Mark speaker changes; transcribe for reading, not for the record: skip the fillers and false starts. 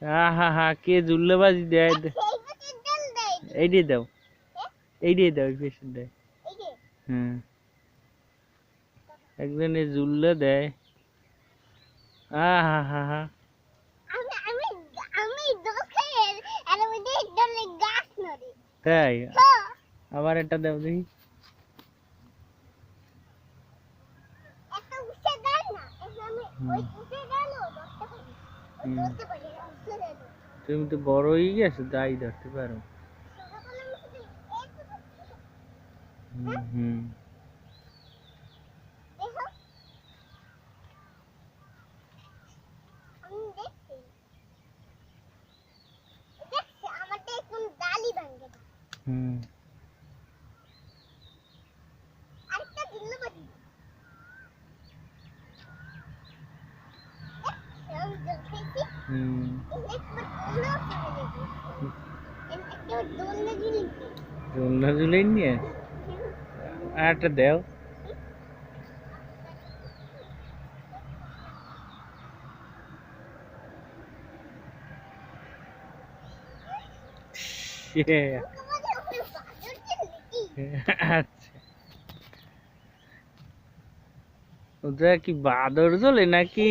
Speaker 1: আহা হা কে জুল্লেবাজি দেয় এইটাই দাও এইটাই দাও পেশেন্টটাই হ্যাঁ একজনে জুল্লে দেয় আহা হা হা তাই আবার একটা দাও দেখি তুমি তো বড় হয়ে গেছো তাই ধরতে পারো হুম হুম হুম দোলনা ঝুলাই নিয়ে আর একটা দেও আচ্ছা ওটা কি বাদর জ্বলে নাকি